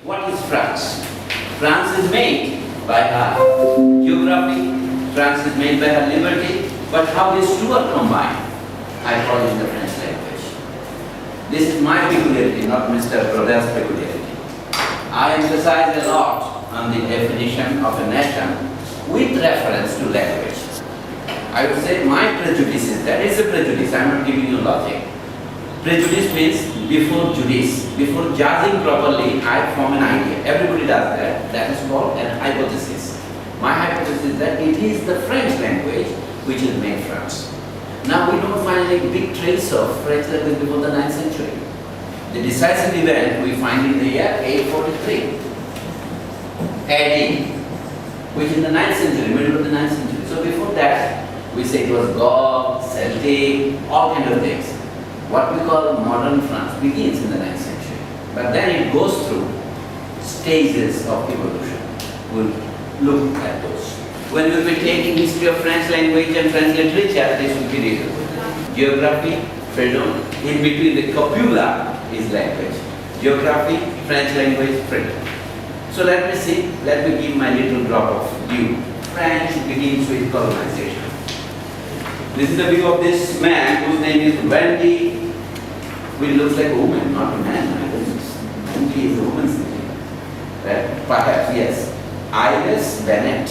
What is France? France is made by her geography, France is made by her liberty, but how these two are combined, I call it the French language. This is my peculiarity, not Mr. Broder's peculiarity. I emphasize a lot on the definition of a nation with reference to language. I would say my prejudice is that it's a prejudice, I'm not giving you logic. Prejudice means before judice, before judging properly, I form an idea. Everybody does that. That is called an hypothesis. My hypothesis is that it is the French language which is made France. Now we don't find a big trace of French language before the 9th century. The decisive event we find in the year 843 AD, which is the 9th century, middle of the 9th century. So before that, we say it was Gaul, Celtic, all kind of things. What we call modern France begins in the 9th century, but then it goes through stages of evolution. We'll look at those. When we'll be taking history of French language and French literature, this will be written. Geography, freedom, in between the copula is language. Geography, French language, freedom. So let me see, let me give my little drop of dew. French begins with colonization. This is the view of this man whose name is Wendy, which looks like a woman, not a man. My goodness. Wendy is a woman's name. Right? Perhaps, yes. Iris Bennett.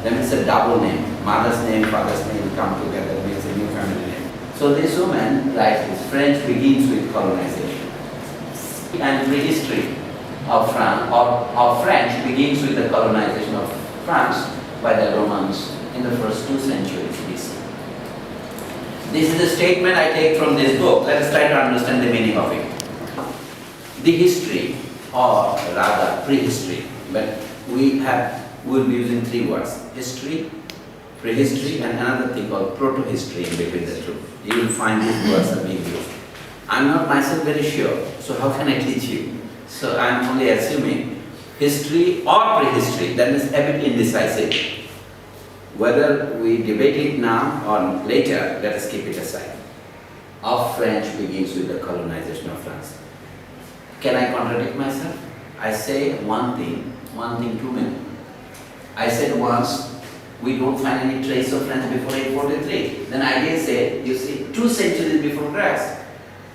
That means a double name. Mother's name, father's name come together, makes a new family name. So this woman writes this. French begins with colonization. And prehistory of France, or French begins with the colonization of France by the Romans in the first 2 centuries BC. This is a statement I take from this book. Let us try to understand the meaning of it. The history, or rather prehistory, but we'll be using 3 words. History, prehistory, and another thing called proto-history in between the two. You will find these words are being used. I'm not myself very sure, so how can I teach you? So I'm only assuming history or prehistory, that is a bit indecisive. Whether we debate it now or later, let us keep it aside. Of French begins with the colonization of France. Can I contradict myself? I say one thing too many. I said once, we don't find any trace of French before 843. Then I did say, you see, 2 centuries before Christ.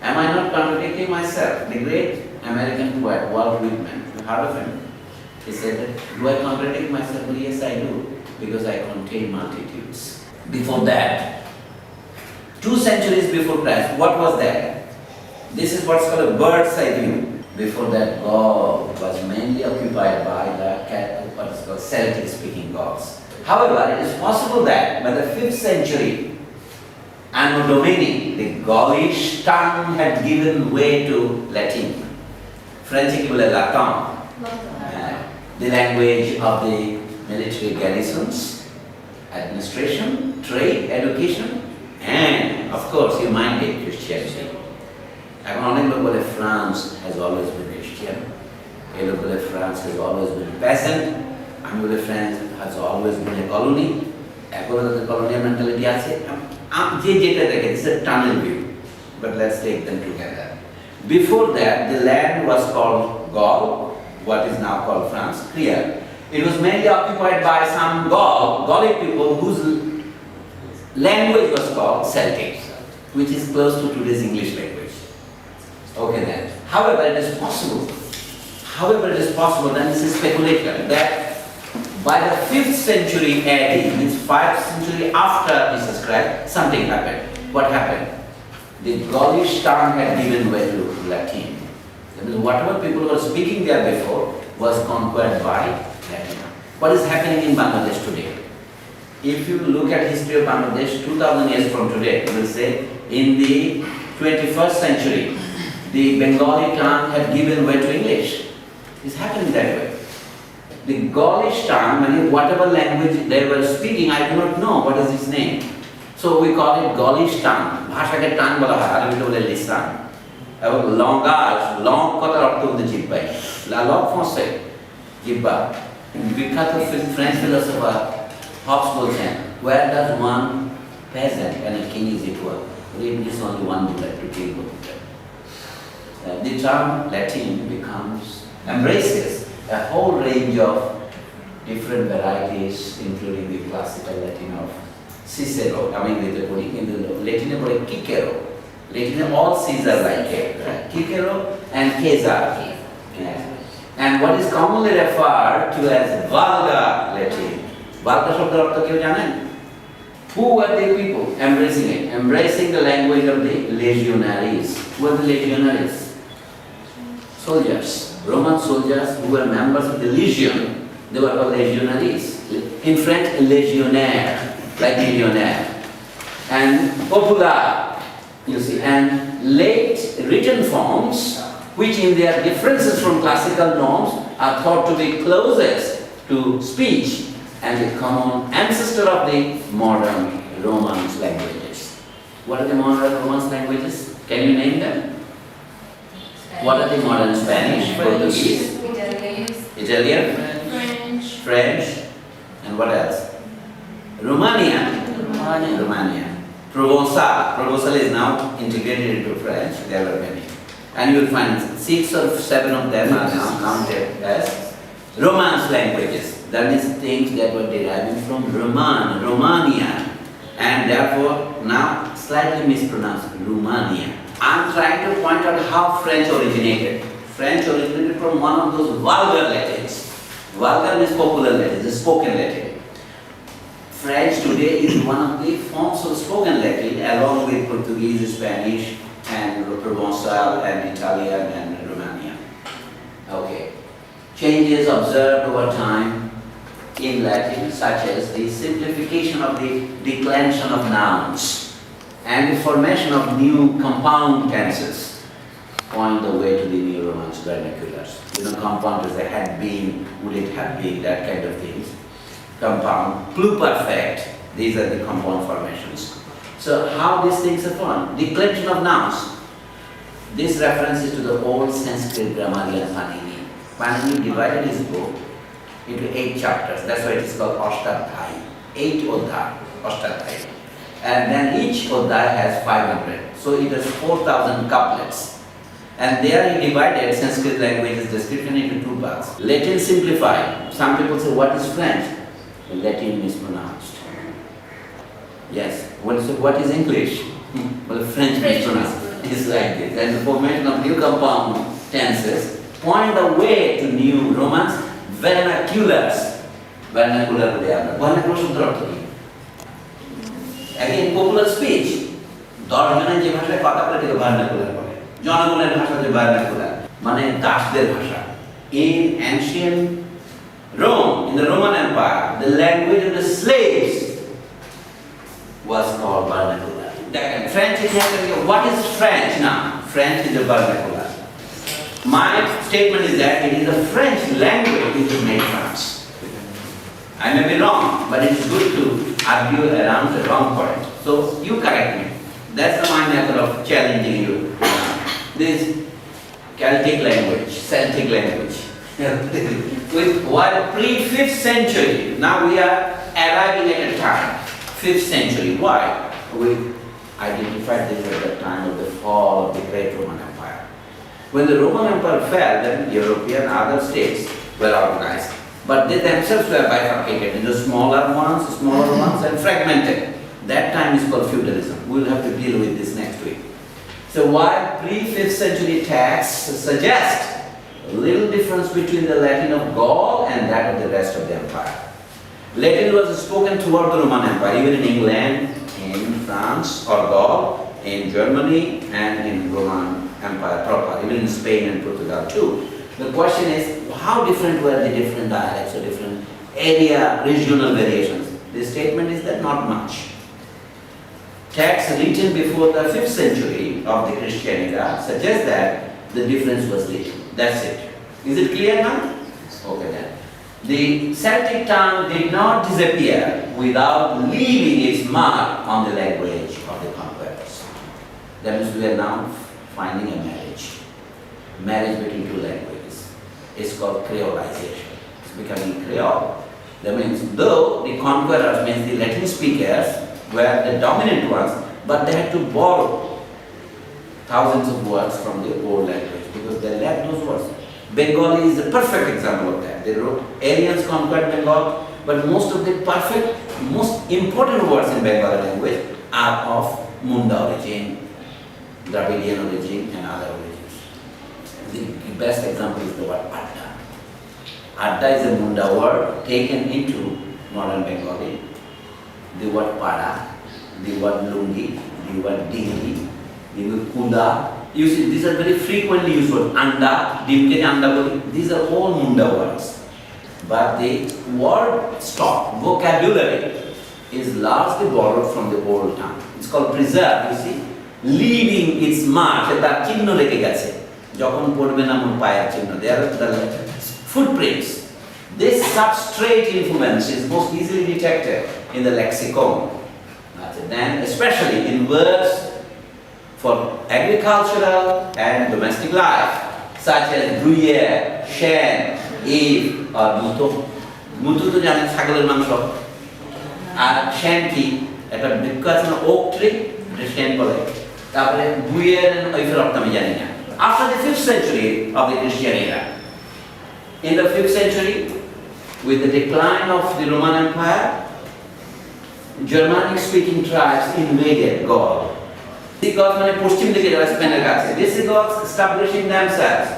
Am I not contradicting myself? The great American poet, Walt Whitman, you heard of him? He said, do I contradict myself? Well, yes, I do. Because I contain multitudes. Before that, 2 centuries before Christ, what was that? This is what's called a bird's eye view. Before that, Gaul was mainly occupied by the what is called Celtic-speaking Gauls. However, it is possible that by the 5th century, Anno Domini, the Gaulish tongue had given way to Latin. French equivalent Latin, the language of the military garrisons, administration, trade, education, and of course humanity, Christianity. এখন অনেক লোক বলে France has always been Christian, এই লোক বলে France has always been peasant, আমি বলে France has always been a colony, এখনো তাদের colonial mentality আছে, যে যেটা দেখে, this is a tunnel view, but let's take them together. Before that, the land was called Gaul, what is now called France, clear. It was mainly occupied by some Gallic people whose language was called Celtic, which is close to today's English language. Okay then. However, it is possible, then this is speculation, that by the 5th century AD, means 5th century after Jesus Christ, something happened. What happened? The Gaulish tongue had given way to Latin. That means whatever people were speaking there before was conquered by Latin. What is happening in Bangladesh today? If you look at history of Bangladesh 2000 years from today, you will say in the 21st century, the Bengali tongue had given way to English. It's happening that way. The Gaulish tongue, whatever language they were speaking, I do not know what is its name. So we call it Gaulish tongue. ভাষাকে টান বলা হয়, আরবিতে বলে লিসান। এবং লঙ্গাজ, long কথার অর্থ হচ্ছে জিহ্বাই। La langue française, জিহ্বা। বিখ্যাত ফ্রেঞ্চ ফিলোসোফার হবস বলছেন, where does one peasant and a king is equal? Read this only one bullet to kill both of them. The term Latin embraces a whole range of different varieties, including the classical Latin of Cicero, coming with the Puri, in the Latin of Cicero. Latin all C's are like K, right? Cicero and Caesar. Yeah. And what is commonly referred to as vulgar Latin. Vulgar শব্দের অর্থ কেউ জানেন? Who were the people embracing it? Embracing the language of the legionaries. Who were the legionaries? Soldiers. Roman soldiers who were members of the legion. They were called legionaries. In French, legionnaire, like millionaire. And popular, you see, and late written forms, which in their differences from classical norms are thought to be closest to speech and the common ancestor of the modern Romance languages. What are the modern Romance languages? Can you name them? What are the modern Spanish, Portuguese, Italian, French, and what else? Romanian. Provençal is now integrated into French. There are many. And you will find 6 or 7 of them are now counted as Romance languages. That is things that were deriving from Romania, and therefore now slightly mispronounced Romania. I'm trying to point out how French originated. French originated from one of those vulgar Latins. Vulgar means popular Latin, the spoken Latin. French today is one of the forms of spoken Latin, along with Portuguese, Spanish, and Provençal, and Italian, and Romanian. Okay. Changes observed over time in Latin, such as the simplification of the declension of nouns and the formation of new compound tenses, point the way to the new Romance vernaculars. You know, compound is a had been, would it have been, that kind of things. Compound, pluperfect, these are the compound formations. So how these things are formed? Declension of nouns. This reference is to the old Sanskrit grammarian Panini. Panini divided his book into 8 chapters. That's why it is called Ashtadhyayi. 8 Oddhaya, Ashtadhyayi. And then each Oddhaya has 500. So it has 4,000 couplets. And there he divided Sanskrit language's description into 2 parts. Latin simplified. Some people say, what is French? Latin mispronounced. Yes. What is English? Well, French mispronounced. It's like this. And the formation of new compound tenses point the way to new Romance vernaculars. Vernacular vernacular শব্দের অর্থ কি? Again, popular speech. 10 জনের যে ভাষায় কথা বলে তাকে vernacular বলে। জনগণের ভাষা যে vernacular, মানে দাসদের ভাষা। In ancient Rome, in the Roman Empire, the language of the slaves was called vernacular. French is what is French now? French is the vernacular. My statement is that it is the French language which made France. I may be wrong, but it is good to argue around the wrong point. So you correct me. That's my method of challenging you. This Celtic language, with while pre-5th century, now we are arriving at a time, 5th century. Why? We identified this at the time of the fall of the great Roman Empire. When the Roman Empire fell, then European other states were organized. But they themselves were bifurcated into smaller ones, and fragmented. That time is called feudalism. We'll have to deal with this next week. So while pre-5th century texts suggest a little difference between the Latin of Gaul and that of the rest of the empire. Latin was spoken throughout the Roman Empire, even in England, in France or Gaul, in Germany, and in Roman Empire proper, even in Spain and Portugal too. The question is, how different were the different dialects or different area, regional variations? The statement is that not much. Texts written before the 5th century of the Christian era suggest that the difference was little. That's it. Is it clear now? Okay then. The Celtic tongue did not disappear without leaving its mark on the language of the conquerors. That means we are now finding a marriage between 2 languages. It's called creolization. It's becoming Creole. That means though the conquerors, means the Latin speakers, were the dominant ones, but they had to borrow thousands of words from the old language because they lacked those words. Bengali is a perfect example of that. They wrote, aliens conquered Bengal, but most of the perfect, most important words in Bengali language are of Munda origin, Dravidian origin, and other origins. The best example is the word Adda. Adda is a Munda word taken into modern Bengali. The word Pada, the word Lungi, the word Dingi, the word Kuda. You see, these are very frequently used words. Anda, Dimke Anda, these are all Munda words. But the word stock, vocabulary, is largely borrowed from the old tongue. It's called preserve, you see. Leaving its mark, তার চিহ্ন রেখে গেছে যখন পড়বে না মন পায়ের চিহ্ন, there are the footprints. This substrate influence is most easily detected in the lexicon. Then especially in words for agricultural and domestic life, such as gruyere, shen, eve, or muto. Muto to জানেন ছাগলের মাংস, আর shen কি একটা বৃক্ষ আছে না, oak tree, এটা shen বলে। তারপরে gruyere ওই ফেরত আমি জানি না। After the 5th century of the Christian era, in the 5th century, with the decline of the Roman Empire, Germanic-speaking tribes invaded Gaul. Visigoths মানে পশ্চিম দিকে যারা স্পেনের কাছে, Visigoths establishing themselves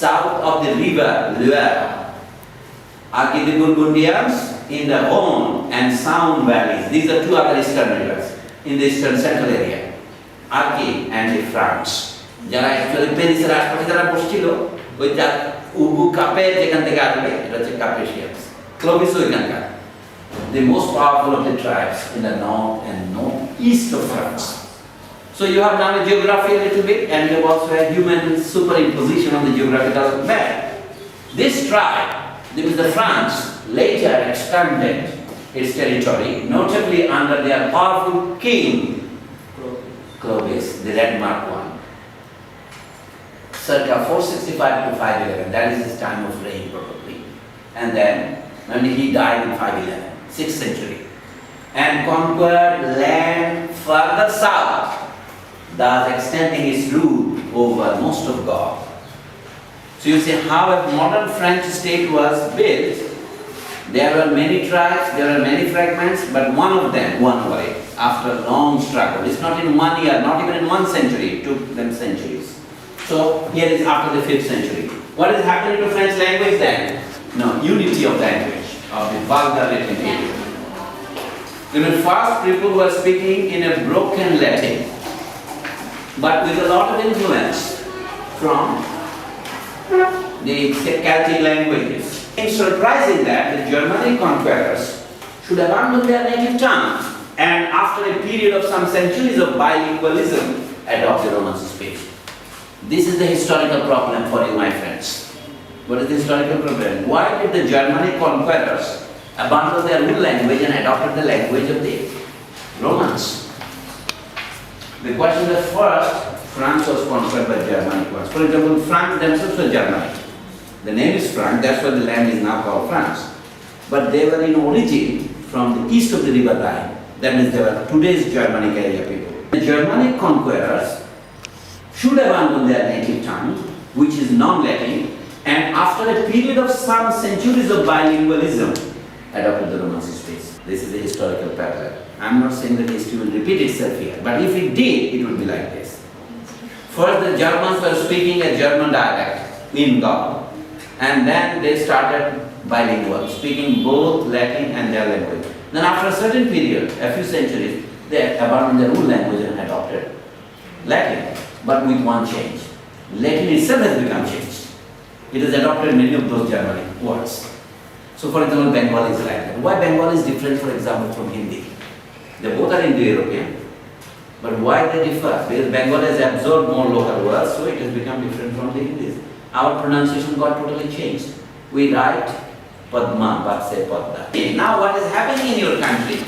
south of the river Loire. Arki the Burgundians in the Rhone and Sound valleys. These are two other eastern rivers in the eastern central area. Arki and the Franks. যারা actually প্যারিসের আশপাশে যারা বসছিল, ওই উবু কাপে যেখান থেকে আসবে, এটা হচ্ছে কাপেশিয়ানস। ক্লোভিসও এখানকার। The most powerful of the tribes in the north and northeast of France. So you have now a geography a little bit, and you have also a human superimposition on the geographical map. This tribe, this is the France, later expanded its territory, notably under their powerful king, Clovis, the Red Mark one, circa 465 to 511. That is his time of reign, probably. And then, when he died in 511. 6th century, and conquered land further south, thus extending its rule over most of Gaul. So you see how a modern French state was built. There were many tribes, there were many fragments, but one of them won away after a long struggle. It's not in 1 year, not even in 1 century, it took them centuries. So here is after the 5th century. What is happening to French language then? No, unity of language. Of the vulgar written period. The first people were speaking in a broken Latin, but with a lot of influence from the Celtic languages. It's surprising that the Germanic conquerors should abandon their native tongue and after a period of some centuries of bilingualism adopt the Roman speech. This is the historical problem for you, my friends. What is the historical problem? Why did the Germanic conquerors abandon their own language and adopted the language of the Romans? The question is, first, France was conquered by Germanic ones. For example, France themselves were Germanic. The name is France, that's why the land is now called France. But they were in origin from the east of the river Rhine. That means they were today's Germanic area people. The Germanic conquerors should abandon their native tongue, which is non-Latin, and after a period of some centuries of bilingualism, adopted the Roman space. This is the historical pattern. I'm not saying that history will repeat itself here, but if it did, it would be like this. First, the Germans were speaking a German dialect in Gaul, and then they started bilingual, speaking both Latin and their language. Then after a certain period, a few centuries, they abandoned their own language and adopted Latin, but with one change. Latin itself has become changed. It has adopted many of those Germanic words. So for example, Bengali is like that. Why Bengali is different, for example, from Hindi? They both are Indo-European, but why they differ? Because Bengali has absorbed more local words, so it has become different from the Hindi. Our pronunciation got totally changed. We write Padma, but say Padda. Now what is happening in your country?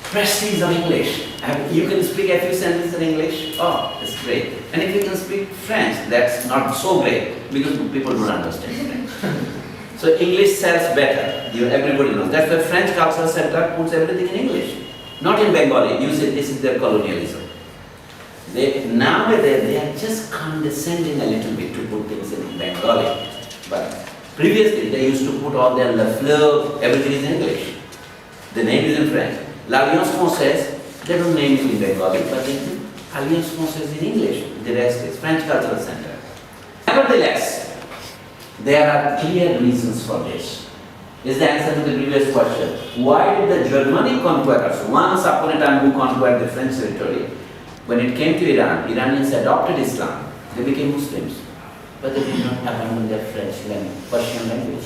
Prestige of English. You can speak a few sentences in English, oh, it's great. And if you can speak French, that's not so great, because people don't understand French. So English sells better, everybody knows. That's why French Cultural Center puts everything in English. Not in Bengali, you say this is their colonialism. Nowadays they are just condescending a little bit to put things in Bengali. But previously they used to put all their la fleur, everything is in English. The name is in French. L'Alliance Française, they don't name it in Bengali, but they do Alliance Française in English. The rest is French Cultural Center. Nevertheless, there are clear reasons for this. Is the answer to the previous question. Why did the Germanic conquerors, once upon a time who conquered the French territory, when it came to Iran, Iranians adopted Islam. They became Muslims. But they did not abandon their French language, Persian language.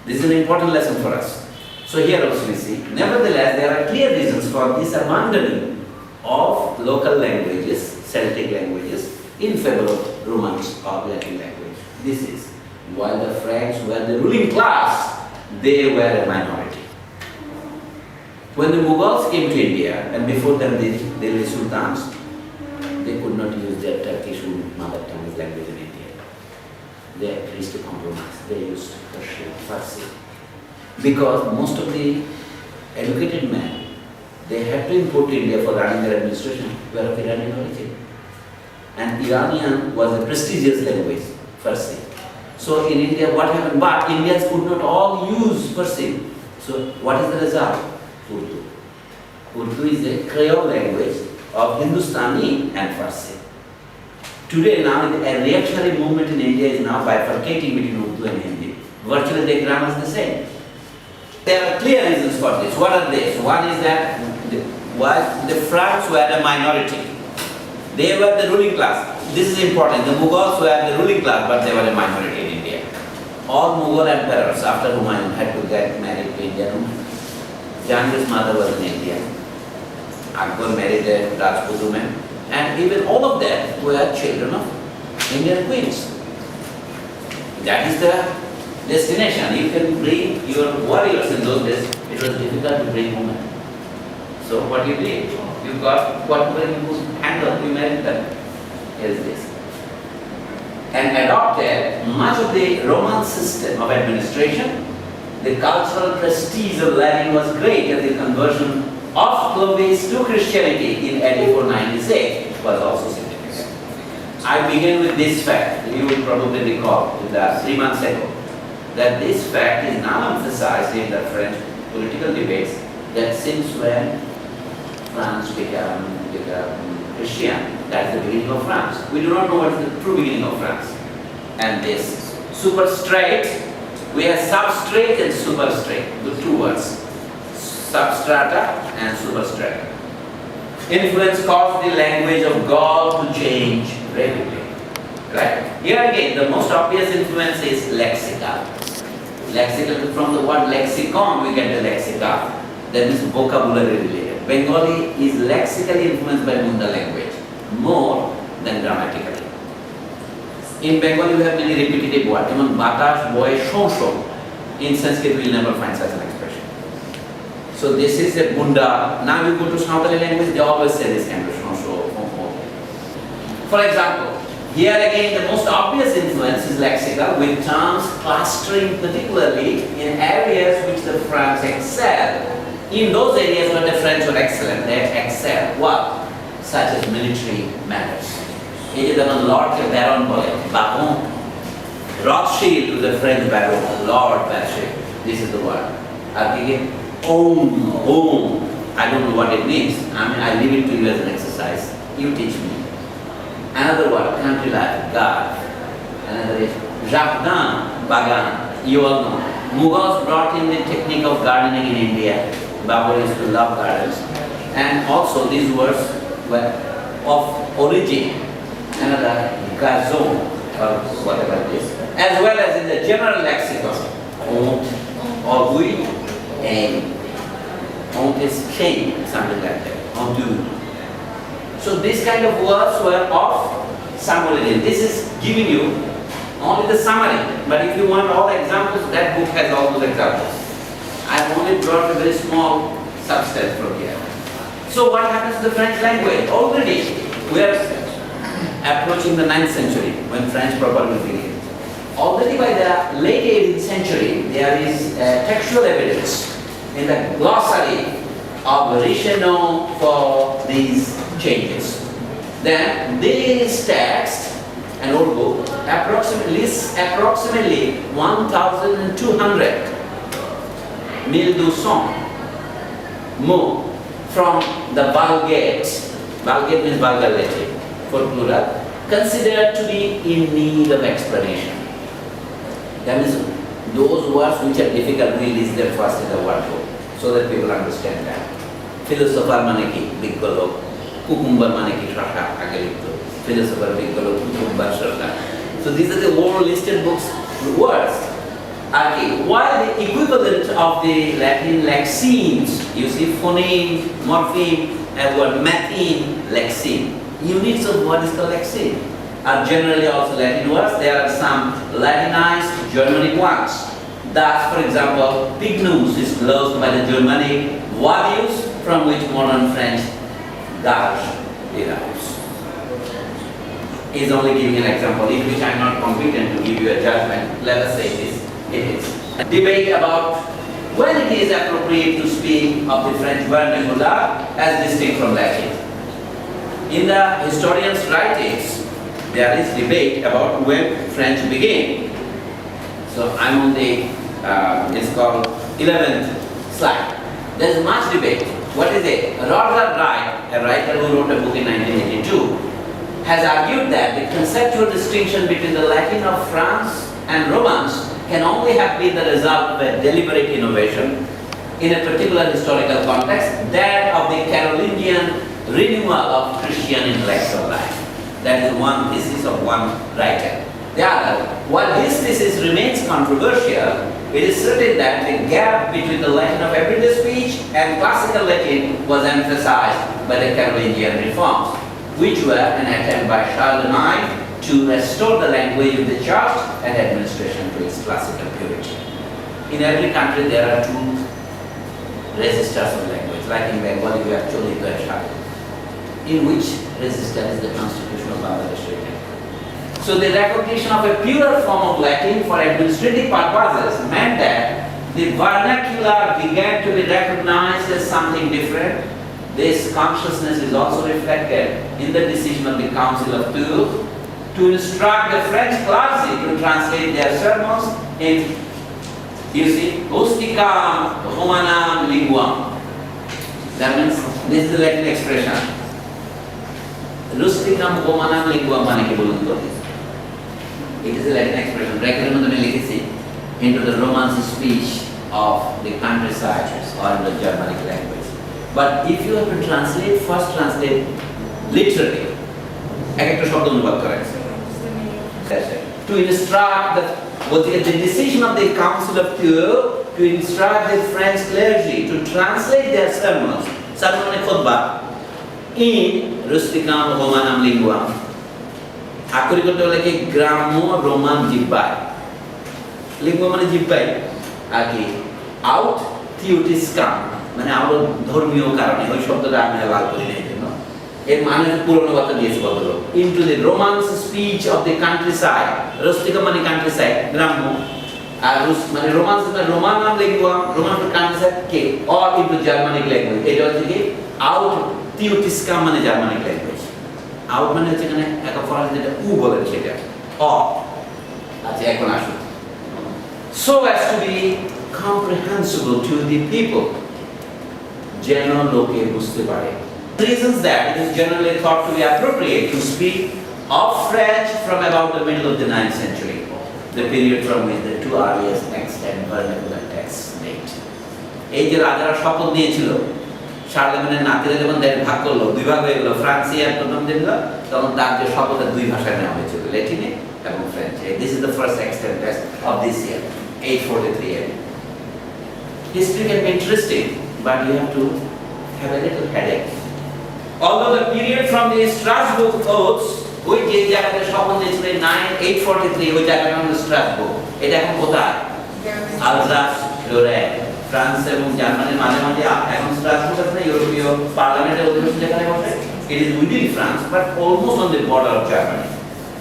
This is an important lesson for us. So here also we see, nevertheless, there are clear reasons for this abandoning of local languages, Celtic languages, in favor of Romance or Latin language. This is, while the French were the ruling class, they were a minority. When the Mughals came to India, and before them the Delhi Sultans, they could not use their Turkish mother tongue language in India. They reached a compromise. They used Persian, Farsi. Because most of the educated men, they had to import to India for running their administration, were of Iranian origin. And Iranian was a prestigious language, Farsi. So in India, what happened? But Indians could not all use Farsi. So what is the result? Urdu. Urdu is a Creole language of Hindustani and Farsi. Today now, a reactionary movement in India is now bifurcating between Urdu and Hindi. Virtually the grammar is the same. There are clear reasons for this. What are these? One is that the Franks were a minority. They were the ruling class. This is important. The Mughals were the ruling class, but they were a minority in India. All Mughal emperors after Humayun had to get married to Indian women. Jahangir's mother was an Indian. Akbar married a Rajput woman. And even all of them were children of Indian queens. That is the destination. You can bring your warriors in those days. It was difficult to bring women. So what you did, you got whatever you could handle, you married them. Here is this. And adopted much of the Roman system of administration. The cultural prestige of Latin was great, and the conversion of Clovis to Christianity in AD 496 was also significant. I begin with this fact. You will probably recall 3 months ago that this fact is now emphasized in the French political debates, that since when France became Christian, that's the beginning of France. We do not know what is the true beginning of France. And this superstrate, we have substrate and superstrate, the two words, substrata and superstrata. Influence caused the language of Gaul to change rapidly. Right? Here again, the most obvious influence is lexical. Lexical, from the word lexicon, we get the lexica. That is vocabulary related. Bengali is lexically influenced by Munda language, more than grammatically. In Bengali, we have many repetitive words. Even batash, boy, shosho. In Sanskrit, we will never find such an expression. So this is a Bunda. Now you go to Santhali language, they always say this kind of shosho. For example, here again, the most obvious influence is lexical, with terms clustering particularly in areas which the French excel. In those areas where the French were excellent, they excel. What? Such as military matters. It is the Lord Baron Baron. Rothschild to the French Baron, Lord Rothschild. This is the word. Again, Om. I don't know what it means. I leave it to you as an exercise. You teach me. Another word, country life, God. Another is Jardin, Bagan. You all know. Mughals brought in the technique of gardening in India. Babur used to love gardens. And also these words were of origin. Another gazon, or whatever it is. As well as in the general lexicon. Or oui, and on is chain, something like that. On do. So these kind of words were of some origin. This is giving you only the summary. But if you want all examples, that book has all those examples. I have only brought a very small substance from here. So what happens to the French language? Already we are approaching the 9th century when French proper will begin. Already by the late 18th century, there is textual evidence in the glossary of Richelieu for these changes. Then this text, an old book, approximately 1,200 1200 mots from the Vulgate. Vulgate means vulgar Latin, for plural, considered to be in need of explanation. That means those words which are difficult, we list them first in the word book so that people understand that. Philosopher mane ki biggo lok, cucumber mane ki shasha age likto. Philosopher biggo lok, cucumber shasha. So these are the old listed books words. Okay, while the equivalent of the Latin lexemes, you see phoneme, morpheme, and word matheme, lexeme. Units of what is called lexeme are generally also Latin words. There are some Latinized Germanic ones. Thus, for example, pignus is closed by the Germanic vadius, from which modern French gage derives. He is only giving an example in which I am not competent to give you a judgment. Let us say this. It is a debate about when it is appropriate to speak of the French vernacular as distinct from Latin. In the historians' writings, there is debate about when French began. So I'm on the, it's called 11th slide. There's much debate. What is it? Roger Wright, a writer who wrote a book in 1982, has argued that the conceptual distinction between the Latin of France and Romance can only have been the result of a deliberate innovation in a particular historical context, that of the Carolingian renewal of Christian intellectual life. That is one thesis of one writer. The other, while his thesis remains controversial, it is certain that the gap between the Latin of everyday speech and classical Latin was emphasized by the Carolingian reforms, which were an attempt by Charlemagne to restore the language of the church and administration to its classical purity. In every country there are two registers of language, like in Bengal you have Cholito and Shakti, in which register is the constitution of Bangladesh written. So the recognition of a purer form of Latin for administrative purposes meant that the vernacular began to be recognized as something different. This consciousness is also reflected in the decision of the Council of Tours to instruct the French clergy to translate their sermons in, you see, rusticam romanam linguam. That means, this is the Latin expression. Rusticam romanam linguam mane ki bolun to. It is a Latin expression. Bracket mein maine likhi into the Romance speech of the countryside or in the Germanic language. But if you have to translate, first translate literally. এক একটা শব্দ অনুবাদ করেন। To instruct the decision of the Council of Tours to instruct the French clergy to translate their sermons, sermon khutbah, in rusticam romanam linguam. আক্ষরিক করতে হলে কি গ্রাম্য রোমান জিহ্বায়, লিঙ্গ মানে জিহ্বায়, আর কি আউট থিওটিসকাম মানে আরো ধর্মীয় কারণে ওই শব্দটা আমি লাল করি না, এই জন্য এর মানে পুরনো কথা দিয়েছে বদল into the romance speech of the countryside. রুস্টিকা মানে কান্ট্রিসাইড, গ্রাম্য, আর মানে রোমান্স মানে রোমান নাম লিঙ্গুয়া, রোমান কান্ট্রিসাইড কে অর ইনটু জার্মানিক ল্যাঙ্গুয়েজ। এটা হচ্ছে কি আউট থিওটিসকাম মানে জার্মানিক ল্যাঙ্গুয়েজ। আউট মানে হচ্ছে এখানে একটা ফরাসি যেটা উ বলেন সেটা অ। আচ্ছা এখন আসুন, so as to be comprehensible to the people, যেন লোকে বুঝতে পারে। Reasons that it is generally thought to be appropriate to speak of French from about the middle of the 9th century, the period from which the two earliest extant vernacular texts date. এই যে রাজারা শপথ নিয়েছিল, শার্লেমেনের নাতিরা যখন দেশ ভাগ করলো, দুই ভাগ হয়ে গেল, ফ্রান্সিয়ান প্রথম দিন, তখন তার যে শপথের দুই ভাষায় নেওয়া হয়েছিল, ল্যাটিনে এবং ফ্রেঞ্চে। This is the first extant text of this year, 843 AD. History can be interesting, but you have to have a little headache. Although the period from the Strasbourg oaths, ওই যে জায়গাতে শপথ নিয়েছিল 843, ওই জায়গাটা হলো স্ট্রাসবুর্গ। এটা এখন কোথায়? আলজাস, লরেন, ফ্রান্স এবং জার্মানির মাঝে মাঝে এখন স্ট্রাসবুর্গ আছে, ইউরোপীয় পার্লামেন্টের অধিবেশন যেখানে বসে। It is within France, but almost on the border of Germany.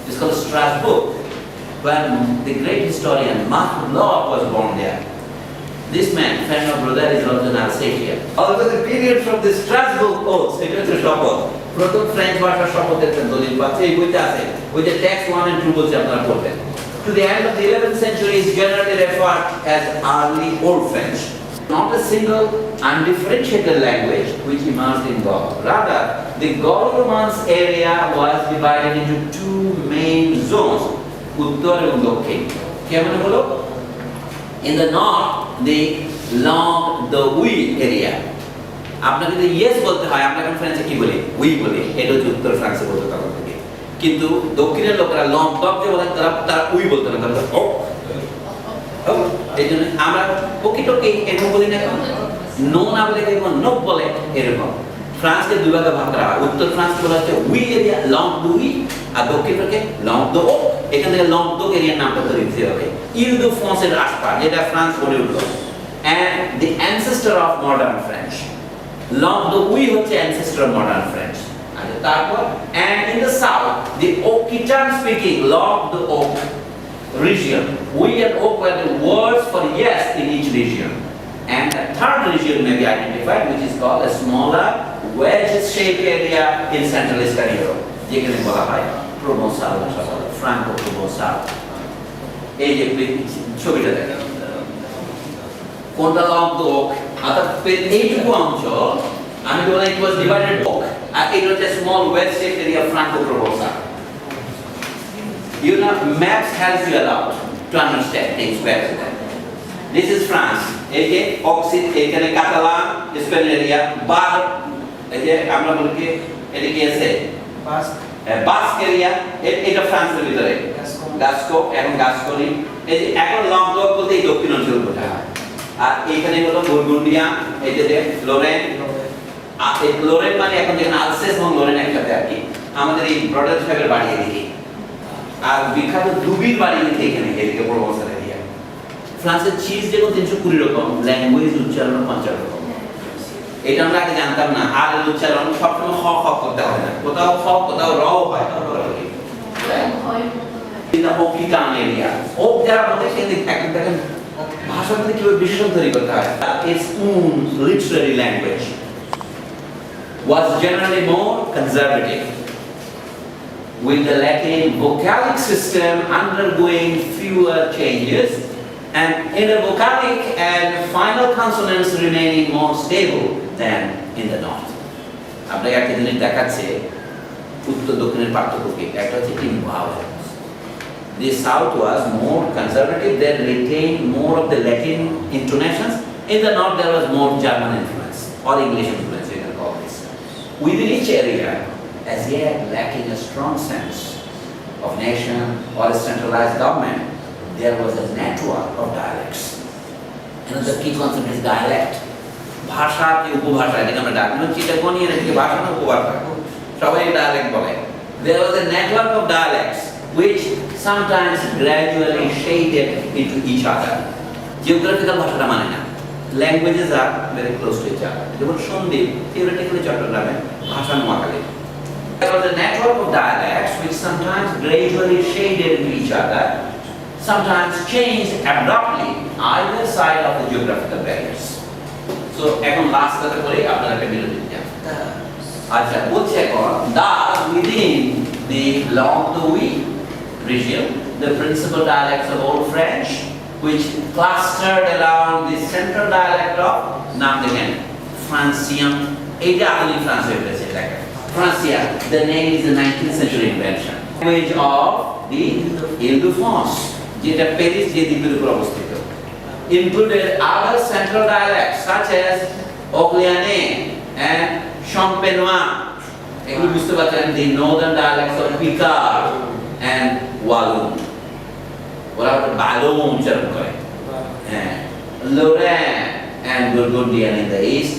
It's called Strasbourg, when the great historian Salimullah was born there. This man, friend of brother, is also an Alsatian. Although the period from the Strasbourg oath, এটা হচ্ছে শপথ। প্রথম French ভাষার শপথের দলিল পাচ্ছে এই বইতে আছে। বইতে টেক্সট 1 and 2 বলছে আপনারা পড়বেন। To the end of the 11th century is generally referred as early Old French, not a single undifferentiated language which emerged in Gaul. Rather, the Gaul-Romance area was divided into two main zones, উত্তর এবং দক্ষিণ। কেমন হলো? In the north, the Languedoc area. আপনাকে যদি yes বলতে হয়, আমরা এখন ফ্রান্সে কি বলি? উই বলি। এটা হচ্ছে উত্তর ফ্রান্সে বলতে তখন থেকে। কিন্তু দক্ষিণের লোকেরা Languedoc যে বলেন তারা উই বলতে না, তারা ও। এই জন্য আমরা পকিটকে এরকম বলি না, নো না বলে এরকম নো বলে এরকম। ফ্রান্সকে দুই ভাগে ভাগ করা হয়। উত্তর ফ্রান্স বলা হচ্ছে উই এরিয়া Languedoc, আর দক্ষিণটাকে Languedoc। এখান থেকে Languedoc এরিয়ার নামটা ধরে দিতে হবে। Île-de-France এর আশপাশ, যেটা ফ্রান্স গড়ে উঠলো। And the ancestor of modern French. Languedoc হচ্ছে ancestor of modern French. আর তারপর and in the south, the Occitan speaking Languedoc region. We and Oc were the words for yes in each region. And a third region may be identified, which is called a smaller wedge-shaped area in Central Eastern Europe. যেখানে বলা হয় Provençal ভাষা, Franco-Provençal. এই যে ছবিটা দেখেন, কোনটা Languedoc, অর্থাৎ এইটুকু অঞ্চল আমি বললাম it was divided Oc, আর এটা হচ্ছে small wedge-shaped area Franco-Provençal. You know, maps helps you a lot to understand things better than. This is France. এই যে অক্সিড, এখানে কাতালান, স্পেন এরিয়া, বার, এই যে আমরা বলি কি এটা কি আছে? বাস্ক এরিয়া, এটা ফ্রান্সের ভিতরে। গাস্কো, এখন গাস্কনি। এই যে এখন Languedoc বলতে এই দক্ষিণ অঞ্চল বোঝায়। আর এখানে হলো বুরগুন্ডিয়া, এই যে লোরেন। আর এই লোরেন মানে এখন যেখানে আলসেস এবং লোরেন একসাথে আর কি। আমাদের এই ব্রডার সাহেবের বাড়ি এদিকে। আর বিখ্যাত দুবির বাড়ি এখানে, এদিকে প্রোভেন্সাল এরিয়া। ফ্রান্সের চিজ যেমন 320 রকম, ল্যাঙ্গুয়েজ উচ্চারণ 50 রকম। এটা আমরা আগে জানতাম না। আর এর উচ্চারণ সবসময় খ খ করতে হয় না, কোথাও খ কোথাও র হয়। এটা Occitan এরিয়া। ওক যারা বলে সেখানে দেখেন ভাষার মধ্যে কিভাবে বিশেষণ তৈরি করতে হয়। Its own literary language was generally more conservative, with the Latin vocalic system undergoing fewer changes and inner vocalic and final consonants remaining more stable than in the north. আপনাকে একটা জিনিস দেখাচ্ছে উত্তর দক্ষিণের পার্থক্য কি। একটা হচ্ছে in vowels. The south was more conservative, they retained more of the Latin intonations. In the north there was more German influence or English influence, you can call this. Within each area, as yet lacking a strong sense of nation or a centralized government, there was a network of dialects. Another key concept is dialect. ভাষা কি উপভাষা, এটাকে আমরা ডাকি না, চিটাগনি এটাকে ভাষা না উপভাষা, সবাই ডায়ালেক্ট বলে। There was a network of dialects which sometimes gradually shaded into each other. Geographical ভাষাটা মানে না, languages are very close to each other. যেমন সন্দ্বীপ theoretically চট্টগ্রামে, ভাষা Noakhali. There was a network of dialects which sometimes gradually shaded into each other, sometimes changed abruptly either side of the geographical barriers. So এখন last কথা বলি, আপনারা একটা বিরতি দিন। আচ্ছা, বলছি এখন thus within the Languedoc region, the principal dialects of Old French, which clustered around the central dialect of নাম দেখেন Francian. এটা আধুনিক ফ্রান্স হয়ে গেছে। দেখেন Francia, the name is a 19th century invention. Language of the Île-de-France, যেটা Paris যে দ্বীপের উপর অবস্থিত, included other central dialects such as Orléanais and Champenois. এগুলো বুঝতে পারছেন, the northern dialects of Picard and Walloon. ওরা বালুন উচ্চারণ করে। হ্যাঁ, Lorraine and Burgundian in the east,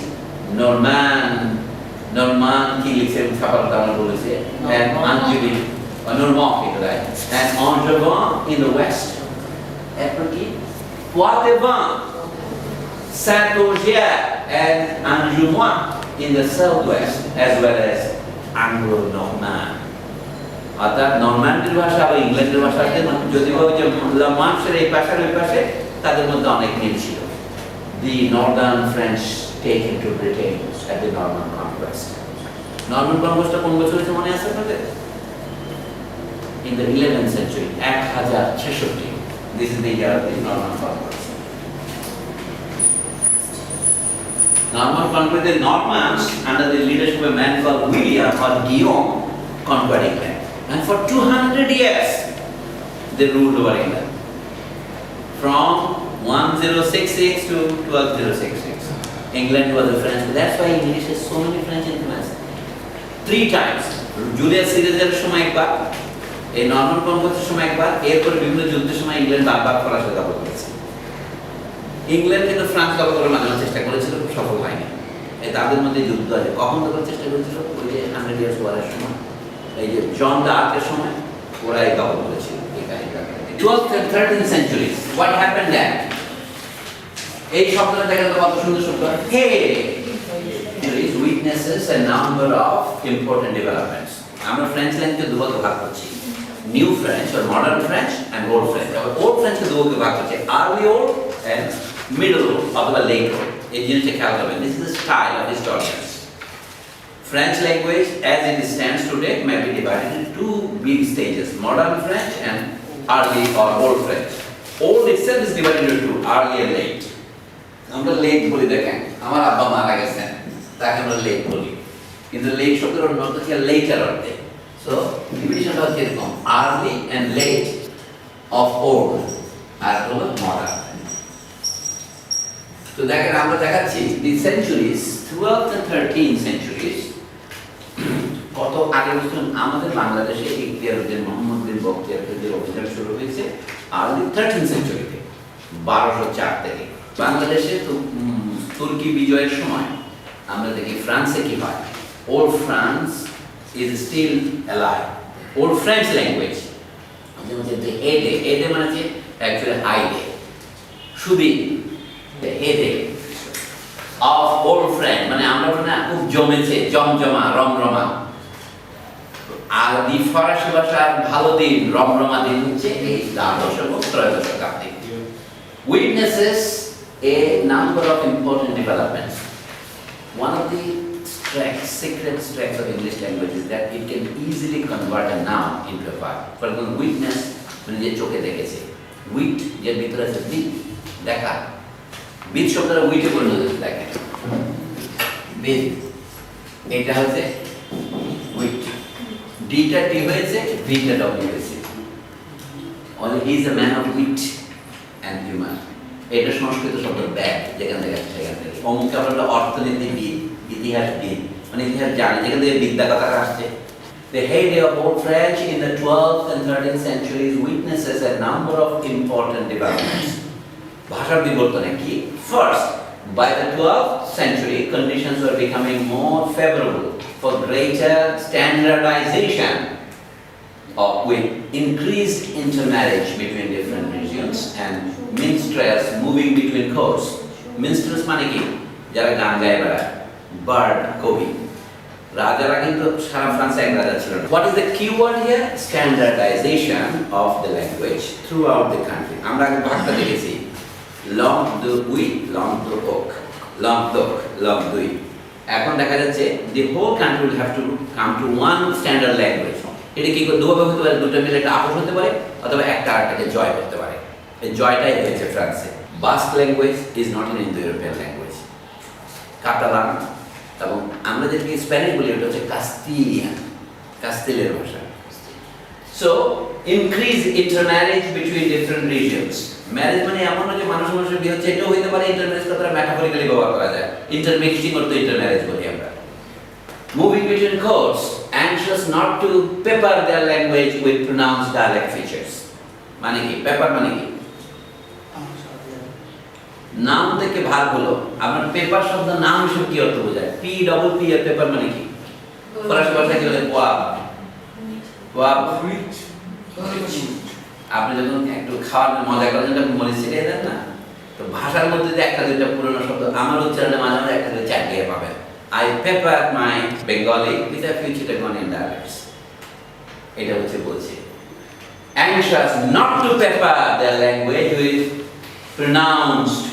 Norman কি লিখছে ছাপাটা আমরা বলেছি, and Angevin, Normand এটা right, and Angevin in the west. এরপর কি Poitevin, Saint-Ogier and Angoumois in the southwest, as well as Anglo-Normand. অর্থাৎ নরম্যান্ডের ভাষা বা ইংল্যান্ডের ভাষাতে যদিও যে লামান্সের এই পাশের ওই পাশে তাদের মধ্যে অনেক মিল ছিল। The northern French taken to Britain at the Norman conquest. Norman conquest কোন বছর হয়েছে মনে আছে আপনাদের? In the 11th century, 1066. This is the year of the Norman conquest. Norman conquest, the Normans under the leadership of a man called William or Guillaume conquered England, and for 200 years they ruled over England from 1066 to 1266. England was a French. That's why English has so many French influence. 3 times. Julius Caesar সময় একবার, এই Norman কনকোয়েস্টের সময় একবার, এরপর বিভিন্ন যুদ্ধের সময় England বারবার ফরাসি দখল করেছে। ইংল্যান্ড কিন্তু ফ্রান্স দখল করার মাঝে চেষ্টা করেছিল, সফল হয়নি। এই তাদের মধ্যে যুদ্ধ আছে। কখন দখল চেষ্টা করেছিল? ওই যে 100 ইয়ার্স ওয়ারের সময়, এই যে জন দ্য আর্কের সময় ওরা এই দখল করেছিল। 12th and 13th centuries. What happened then? এই শব্দটা দেখেন তো কত সুন্দর শব্দ। Hey, centuries witnesses a number of important developments. আমরা ফ্রেঞ্চ ল্যাঙ্গুয়েজকে দুভাগে ভাগ করছি, new French or modern French and old French. আবার ওল্ড ফ্রেঞ্চকে দুভাগে ভাগ করছি, early old and middle old অথবা late old. এই জিনিসটা খেয়াল করবেন। This is the style of historians. French language as it stands today may be divided into 2 big stages, modern French and early or old French. Old itself is divided into 2, early and late. আমরা late বলি, দেখেন আমার আব্বা মারা গেছেন, তাকে আমরা late বলি, কিন্তু লেট শব্দের অর্থ হচ্ছে লেটার অর্থে। সো ডিভিশনটা হচ্ছে এরকম, early and late of old আর হলো মডার্ন। তো দেখেন আমরা দেখাচ্ছি দি centuries 12th and 13th centuries। কত আগে বলছেন আমাদের বাংলাদেশে ইখতিয়ারউদ্দিন মোহাম্মদ বিন বখতিয়ারের অভিযান শুরু হয়েছে আর্লি 13th সেঞ্চুরিতে, 1204 থেকে। বাংলাদেশে তো তুর্কি বিজয়ের সময় আমরা দেখি ফ্রান্সে কি হয়, old France is still alive. Old French language এডে মানে হচ্ছে অ্যাকচুয়ালি হাইডে, সুদি হেডে অফ ওল্ড ফ্রেঞ্চ মানে আমরা না খুব জমেছে, জমজমা, রমরমা। আর দি ফরাসি ভাষার ভালো দিন, রমরমা দিন হচ্ছে এই দ্বাদশ এবং ত্রয়োদশ শতাব্দী। Witnesses a number of important developments. One of the secret strengths of English language is that it can easily convert a noun into a verb. For example, witness মানে যে চোখে দেখেছে, উইট যে ভিতরে আছে বিট, দেখা, বিট শব্দটা উইটে পরিণত হয়েছে। দেখেন বিট, এটা হচ্ছে উইট, ডিটা টি হয়েছে, ভিটা ডব্লিউ হয়েছে। Only he is a man of wit and humor. এটা সংস্কৃত শব্দ ব্যাগ, যেখান থেকে সেখান থেকে অমুক আমরা অর্থনীতিবিদ, ইতিহাসবিদ মানে ইতিহাস জানি, যেখান থেকে বিদ্যা কথা আসছে। The heyday of old French in the 12th and 13th centuries witnesses a number of important developments. ভাষার বিবর্তনে কি? First, by the 12th century, conditions were becoming more favorable for greater standardization with increased intermarriage between different regions and minstrels moving between courts. Minstrels মানে কি? যারা গান গায় বেড়ায়, bird, কবি। রাজারা কিন্তু সারা ফ্রান্সে এক রাজা ছিল। What is the key word here? Standardization of the language throughout the country. আমরা আগে ভাগটা দেখেছি, লং দু উই, লং দু ওক, লং তোক, লং দুই। এখন দেখা যাচ্ছে the whole country will have to come to one standard language. এটা কি দুভাবে হতে পারে, দুটো মিলে একটা আপোষ হতে পারে অথবা একটা আরেকটাকে জয় করতে পারে। এই জয়টাই হয়েছে ফ্রান্সে। Basque language is not an Indo European language. Catalan এবং আমরা যেটাকে স্প্যানিশ বলি ওটা হচ্ছে কাস্তিলিয়ান, কাস্তিলের ভাষা। So increase intermarriage between different regions. Marriage মানে এমন না যে মানুষের বিয়ে হচ্ছে, এটাও হইতে পারে। ইন্টারম্যারেজ কথাটা ম্যাটাফরিক্যালি ব্যবহার করা যায়, ইন্টারমিক্সিং করতে ইন্টারম্যারেজ বলি আমরা। Moving between courts, anxious not to pepper their language with pronounced dialect features. মানে কি? পেপার মানে কি? নাম থেকে ভাগ হলো। আপনার পেপার শব্দ নাম হিসেবে কি অর্থ বোঝায়? পি ডবল পি এর পেপার মানে কি? ফরাসি ভাষায় কি বলে? Wave, wave. আপনি যখন একটু খাওয়ার মজা করেন তখন মনে ছিটিয়ে দেন না, তো ভাষার মধ্যে যে একটা দুইটা পুরোনো শব্দ আমার উচ্চারণে মাঝে মাঝে একটা দুই চাটিয়ে পাবেন। I peppered my Bengali with a few Chittagonian dialects. এটা হচ্ছে বলছে anxious not to pepper their language with pronounced